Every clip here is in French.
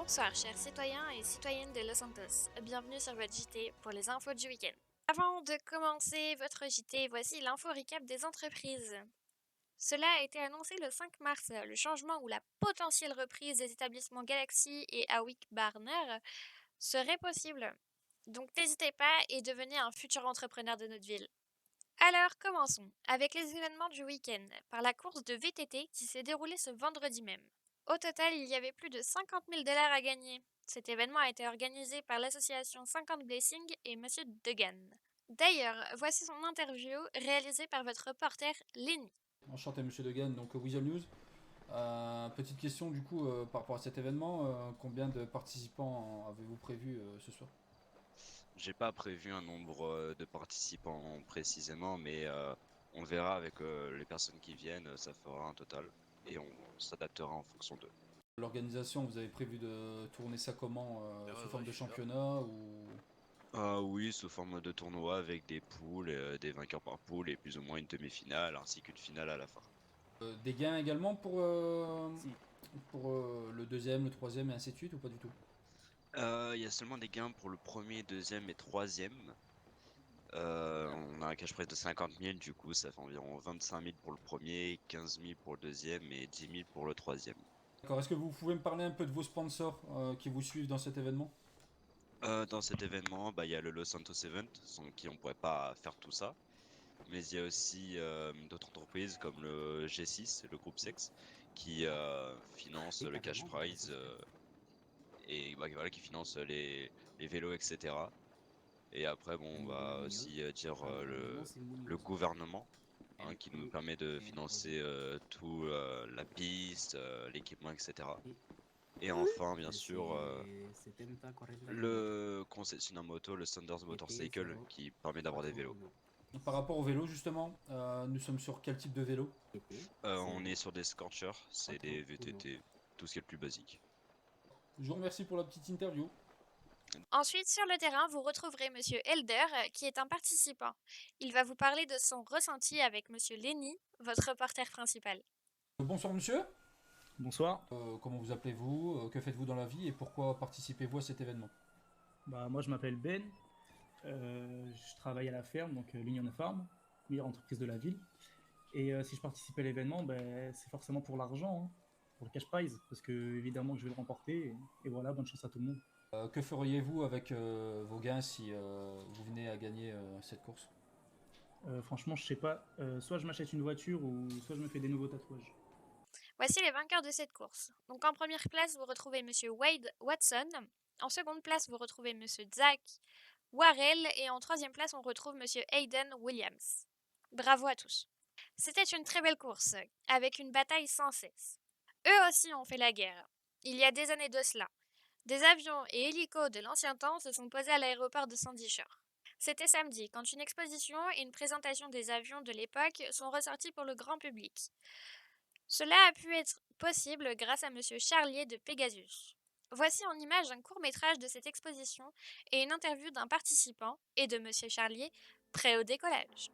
Bonsoir, chers citoyens et citoyennes de Los Santos. Bienvenue sur votre JT pour les infos du week-end. Avant de commencer votre JT, voici l'info récap des entreprises. Cela a été annoncé le 5 mars, le changement ou la potentielle reprise des établissements Galaxy et Awick Barner serait possible. Donc n'hésitez pas et devenez un futur entrepreneur de notre ville. Alors commençons avec les événements du week-end par la course de VTT qui s'est déroulée ce vendredi même. Au total, il y avait plus de 50 000 $ à gagner. Cet événement a été organisé par l'association 50 Blessings et Monsieur Degan. D'ailleurs, voici son interview réalisée par votre reporter Lenny. Enchanté Monsieur Degan, donc Weasel News. Petite question du coup par rapport à cet événement, combien de participants avez-vous prévu ce soir? J'ai pas prévu un nombre de participants précisément, mais on verra avec les personnes qui viennent, ça fera un total et on s'adaptera en fonction d'eux. L'organisation, vous avez prévu de tourner ça comment, sous forme de championnat ou... Oui, sous forme de tournoi avec des poules, des vainqueurs par poule et plus ou moins une demi-finale ainsi qu'une finale à la fin. Des gains également Si. pour le deuxième, le troisième et ainsi de suite ou pas du tout? Il y a seulement des gains pour le premier, deuxième et troisième. On a un cash prize de 50 000, du coup ça fait environ 25 000 pour le premier, 15 000 pour le deuxième et 10 000 pour le troisième. D'accord, est-ce que vous pouvez me parler un peu de vos sponsors qui vous suivent dans cet événement? Dans cet événement, il y a le Los Santos Event, sans qui on pourrait pas faire tout ça. Mais il y a aussi d'autres entreprises comme le G6, le groupe Sex, qui finance le cash prize et voilà, qui finance les vélos, etc. Et après, bon, on va aussi dire le gouvernement, qui nous permet de financer tout la piste, l'équipement, etc. Et enfin, bien sûr, le concessionnaire moto, le Sanders Motorcycle, qui permet d'avoir des vélos. Par rapport au vélo justement, nous sommes sur quel type de vélo? On est sur des Scorchers, c'est des VTT, tout ce qui est le plus basique. Je vous remercie pour la petite interview. Ensuite, sur le terrain, vous retrouverez Monsieur Elder, qui est un participant. Il va vous parler de son ressenti avec Monsieur Lenny, votre reporter principal. Bonsoir monsieur. Bonsoir. Comment vous appelez-vous? Que faites-vous dans la vie et pourquoi participez-vous à cet événement? Moi je m'appelle Ben. Je travaille à la ferme, donc l'Union Farm, meilleure entreprise de la ville. Et si je participe à l'événement, c'est forcément pour l'argent, hein, pour le cash prize, parce que évidemment que je vais le remporter. Et voilà, bonne chance à tout le monde. Que feriez-vous avec vos gains si vous venez à gagner cette course? Franchement, je sais pas. Soit je m'achète une voiture ou soit je me fais des nouveaux tatouages. Voici les vainqueurs de cette course. Donc en première place, vous retrouvez Monsieur Wade Watson. En seconde place, vous retrouvez Monsieur Zach Warrell. Et en troisième place, on retrouve Monsieur Hayden Williams. Bravo à tous. C'était une très belle course, avec une bataille sans cesse. Eux aussi ont fait la guerre. Il y a des années de cela. Des avions et hélicos de l'ancien temps se sont posés à l'aéroport de Sandy Shore. C'était samedi, quand une exposition et une présentation des avions de l'époque sont ressortis pour le grand public. Cela a pu être possible grâce à Monsieur Charlier de Pegasus. Voici en image un court-métrage de cette exposition et une interview d'un participant et de Monsieur Charlier prêt au décollage.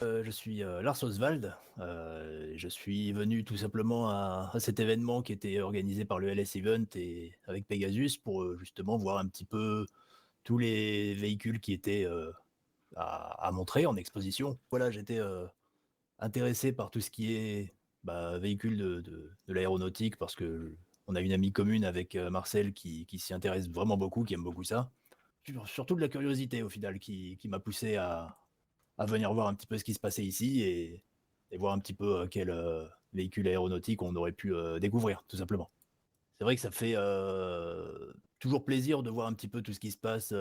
Je suis Lars Oswald. Je suis venu tout simplement à cet événement qui était organisé par le LS Event et avec Pegasus pour justement voir un petit peu tous les véhicules qui étaient à montrer en exposition. Voilà, j'étais intéressé par tout ce qui est véhicule de l'aéronautique parce que on a une amie commune avec Marcel qui s'y intéresse vraiment beaucoup, qui aime beaucoup ça. Surtout de la curiosité au final qui m'a poussé à venir voir un petit peu ce qui se passait ici et voir un petit peu quel véhicule aéronautique on aurait pu découvrir, tout simplement. C'est vrai que ça fait toujours plaisir de voir un petit peu tout ce qui se passe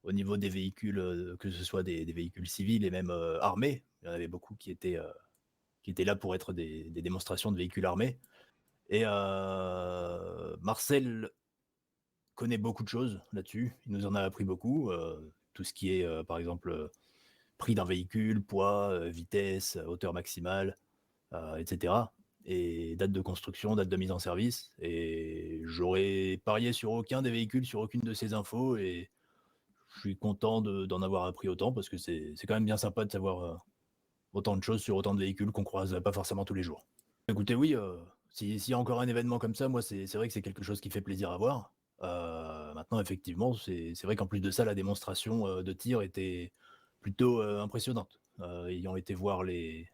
au niveau des véhicules, que ce soit des véhicules civils et même armés. Il y en avait beaucoup qui étaient là pour être des démonstrations de véhicules armés. Et Marcel connaît beaucoup de choses là-dessus. Il nous en a appris beaucoup. Tout ce qui est, par exemple, prix d'un véhicule, poids, vitesse, hauteur maximale, etc. Et date de construction, date de mise en service. Et j'aurais parié sur aucun des véhicules, sur aucune de ces infos. Et je suis content d'en avoir appris autant parce que c'est quand même bien sympa de savoir autant de choses sur autant de véhicules qu'on croise pas forcément tous les jours. Écoutez, oui, s'il y a encore un événement comme ça, moi, c'est vrai que c'est quelque chose qui fait plaisir à voir. Maintenant, effectivement, c'est vrai qu'en plus de ça, la démonstration de tir était plutôt impressionnante. Ayant été voir le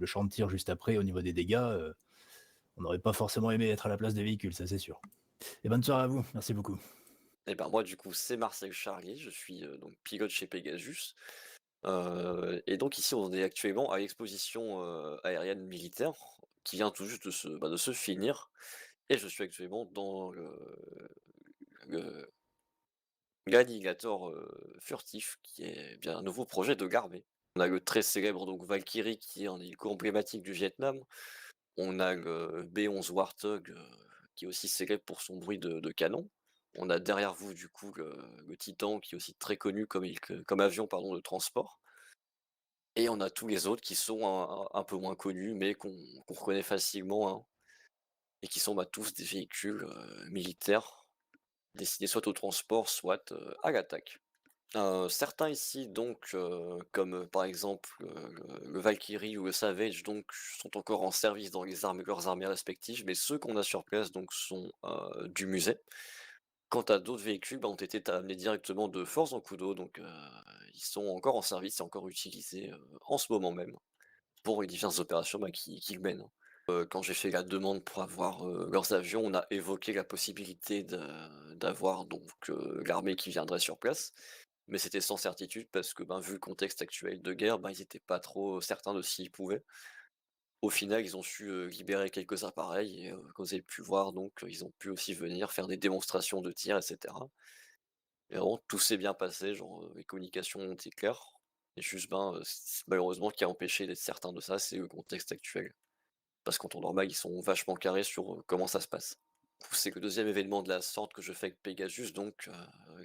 champ de tir juste après au niveau des dégâts, on n'aurait pas forcément aimé être à la place des véhicules, ça c'est sûr. Et bonne soirée à vous, merci beaucoup. Et ben moi du coup c'est Marcel Charlier, je suis donc pilote chez Pegasus. Et donc ici on est actuellement à l'exposition aérienne militaire qui vient tout juste de se finir. Et je suis actuellement dans le l'Alligator furtif, qui est bien un nouveau projet de Garmin. On a le très célèbre donc Valkyrie qui est un hélico emblématique du Vietnam. On a le B-11 Warthog qui est aussi célèbre pour son bruit de canon. On a derrière vous du coup le Titan qui est aussi très connu comme avion pardon, de transport. Et on a tous les autres qui sont un peu moins connus mais qu'on reconnaît facilement, hein, et qui sont tous des véhicules militaires destinés soit au transport, soit à l'attaque. Certains ici donc, comme par exemple le Valkyrie ou le Savage donc sont encore en service dans leurs armées respectives, mais ceux qu'on a sur place donc sont du musée. Quant à d'autres véhicules, ont été amenés directement de Force en Kudo, donc ils sont encore en service et encore utilisés en ce moment même pour les diverses opérations qu'ils mènent, hein. Quand j'ai fait la demande pour avoir leurs avions, on a évoqué la possibilité d'avoir donc l'armée qui viendrait sur place. Mais c'était sans certitude parce que, vu le contexte actuel de guerre, ils étaient pas trop certains de s'ils pouvaient. Au final, ils ont su, libérer quelques appareils et comme vous avez pu voir donc, ils ont pu aussi venir faire des démonstrations de tir et cetera. Et vraiment tout s'est bien passé, genre, les communications ont été claires et juste, malheureusement ce qui a empêché d'être certain de ça, c'est le contexte actuel. Parce qu'en temps normal, ils sont vachement carrés sur, comment ça se passe. Du coup, c'est le deuxième événement de la sorte que je fais avec Pegasus, donc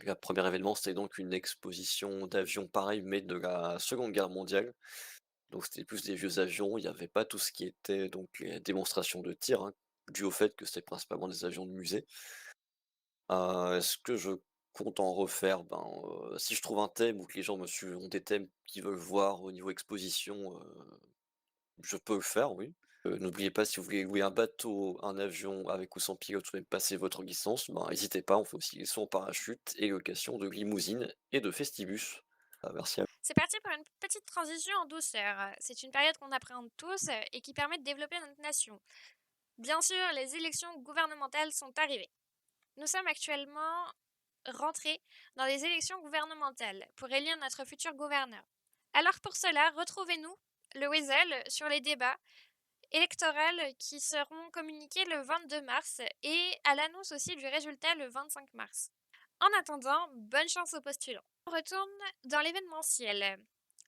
le premier événement, c'était donc une exposition d'avions pareils, mais de la Seconde Guerre mondiale. Donc c'était plus des vieux avions, il n'y avait pas tout ce qui était donc les démonstrations de tir, hein, dû au fait que c'était principalement des avions de musée. Est-ce que je compte en refaire? Si je trouve un thème ou que les gens ont des thèmes qu'ils veulent voir au niveau exposition, je peux le faire, oui. N'oubliez pas, si vous voulez louer un bateau, un avion avec ou sans pilote ou même passer votre licence, n'hésitez pas, on fait aussi les sauts en parachute et location de limousines et de festibus. Merci à vous. C'est parti pour une petite transition en douceur. C'est une période qu'on appréhende tous et qui permet de développer notre nation. Bien sûr, les élections gouvernementales sont arrivées. Nous sommes actuellement rentrés dans les élections gouvernementales pour élire notre futur gouverneur. Alors pour cela, retrouvez-nous, le Weasel, sur les débats électoraux qui seront communiqués le 22 mars et à l'annonce aussi du résultat le 25 mars. En attendant, bonne chance aux postulants. On retourne dans l'événementiel.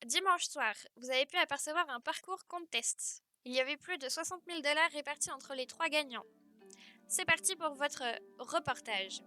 Dimanche soir, vous avez pu apercevoir un parcours contest. Il y avait plus de 60 000 $ répartis entre les 3 gagnants. C'est parti pour votre reportage.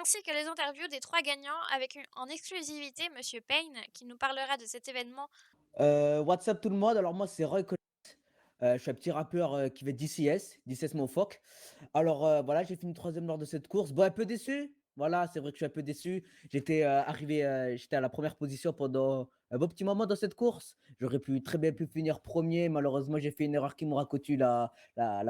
ainsi que les interviews des 3 gagnants avec en exclusivité Monsieur Payne qui nous parlera de cet événement. What's up tout le monde? Alors moi c'est Roy Collins. Je suis un petit rappeur qui va DCS Mofoc. Alors voilà, j'ai fini troisième lors de cette course. Bon, un peu déçu. Voilà, c'est vrai que je suis un peu déçu. J'étais à la première position pendant un beau petit moment dans cette course. J'aurais très bien pu finir premier. Malheureusement, j'ai fait une erreur qui m'aura coûté la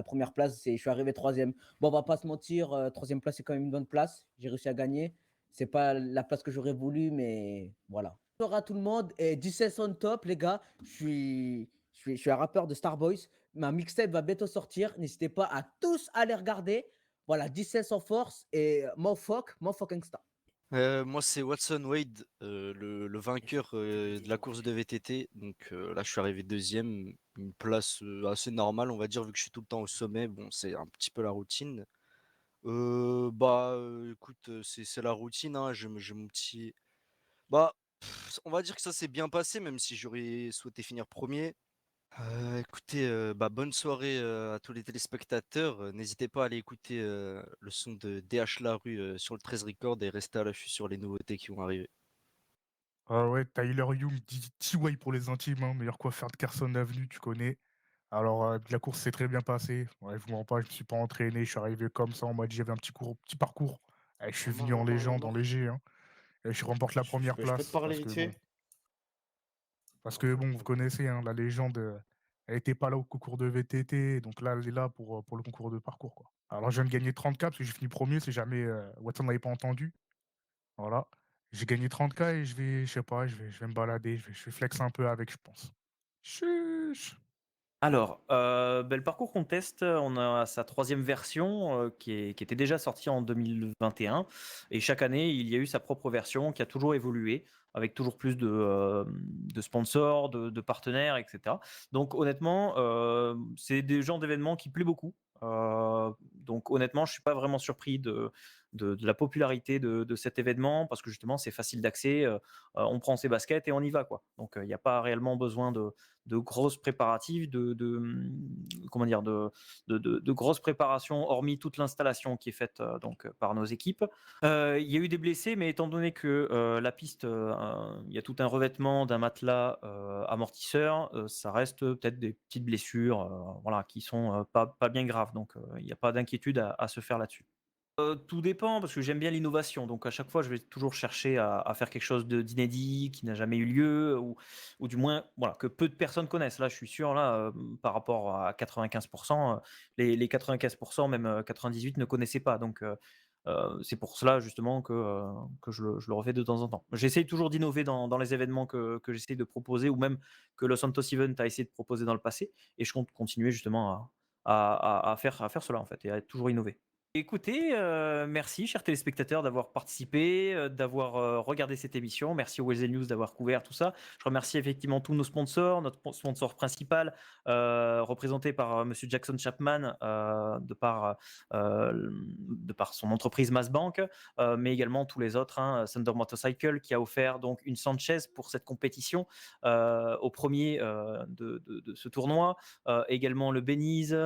première place. Je suis arrivé troisième. Bon, on va pas se mentir, troisième place, c'est quand même une bonne place. J'ai réussi à gagner. C'est pas la place que j'aurais voulu, mais voilà. Bonjour à tout le monde et 16 on top, les gars. Je suis un rappeur de Starboys. Ma mixtape va bientôt sortir. N'hésitez pas à tous aller regarder. Voilà, 16 en force et Mofoc Insta. Moi, c'est Watson Wade, le vainqueur de la course de VTT. Donc là, je suis arrivé deuxième, une place assez normale, on va dire, vu que je suis tout le temps au sommet. Bon, c'est un petit peu la routine. Écoute, c'est la routine, hein. J'ai mon petit. On va dire que ça s'est bien passé, même si j'aurais souhaité finir premier. Écoutez, bonne soirée à tous les téléspectateurs. N'hésitez pas à aller écouter le son de DH La Rue sur le 13 Record et rester à l'affût sur les nouveautés qui vont arriver. Ah ouais, Tyler Young dit TY pour les intimes, hein, meilleur coiffeur de Carson Avenue, tu connais. Alors, la course s'est très bien passée. Ouais, je vous mens pas, je me suis pas entraîné, je suis arrivé comme ça, on m'a dit j'avais un petit parcours. Je suis venu en légende, en léger, hein, et je remporte la première Je peux te place. parler vite fait? Parce que bon, vous connaissez, hein, la légende, elle était pas là au concours de VTT, donc là, elle est là pour le concours de parcours, quoi. Alors, je viens de gagner 30K parce que j'ai fini premier, si jamais Watson n'avait pas entendu. Voilà. J'ai gagné 30K et je sais pas, je vais me balader, je vais flex un peu avec, je pense. Chuch. Alors, le parcours qu'on teste, on a sa 3e version qui était déjà sortie en 2021. Et chaque année, il y a eu sa propre version qui a toujours évolué avec toujours plus de sponsors, de partenaires, etc. Donc honnêtement, c'est des genres d'événements qui plaisent beaucoup. Donc honnêtement, je ne suis pas vraiment surpris de la popularité de cet événement parce que justement, c'est facile d'accès. On prend ses baskets et on y va, quoi. Donc il n'y a pas réellement besoin de grosses préparatifs, comment dire, de grosses préparations, hormis toute l'installation qui est faite par nos équipes. Il y a eu des blessés, mais étant donné que la piste, il y a tout un revêtement d'un matelas amortisseur, ça reste peut-être des petites blessures, voilà, qui sont pas bien graves. Donc il n'y a pas d'inquiétude à se faire là-dessus. Tout dépend parce que j'aime bien l'innovation, donc à chaque fois je vais toujours chercher à faire quelque chose d'inédit, qui n'a jamais eu lieu ou du moins voilà, que peu de personnes connaissent. Là, je suis sûr, là, par rapport à 95 les 95 même 98 ne connaissaient pas, donc c'est pour cela justement que je le refais de temps en temps. J'essaye toujours d'innover dans les événements que j'essaye de proposer ou même que Los Santos Event a essayé de proposer dans le passé et je compte continuer justement à faire cela en fait et à toujours innover. Écoutez, merci chers téléspectateurs d'avoir participé, d'avoir regardé cette émission. Merci aux Wells News d'avoir couvert tout ça. Je remercie effectivement tous nos sponsors, notre sponsor principal, représenté par Monsieur Jackson Chapman, de par son entreprise Massbank, mais également tous les autres, hein, Thunder Motorcycle qui a offert donc une Sanchez pour cette compétition au premier de ce tournoi, également le Benize,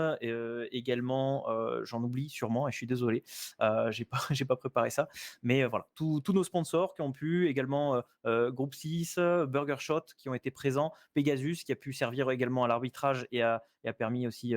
également j'en oublie sûrement et je suis désolé, j'ai pas préparé ça, mais voilà, tous nos sponsors qui ont pu, également Groupe 6, Burger Shot qui ont été présents, Pegasus qui a pu servir également à l'arbitrage et a permis aussi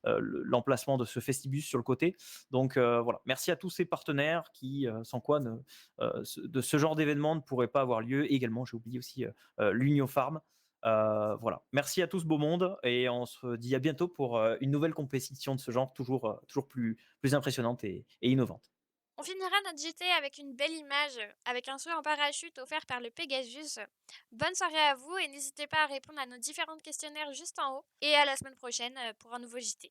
l'emplacement de ce Festibus sur le côté. Donc voilà, merci à tous ces partenaires qui, sans quoi de ce genre d'événement ne pourrait pas avoir lieu. Et également, j'ai oublié aussi l'Union Farm. Voilà, merci à tous, beau monde, et on se dit à bientôt pour une nouvelle compétition de ce genre, toujours plus impressionnante et innovante. On finira notre JT avec une belle image, avec un saut en parachute offert par le Pegasus. Bonne soirée à vous et n'hésitez pas à répondre à nos différents questionnaires juste en haut. Et à la semaine prochaine pour un nouveau JT.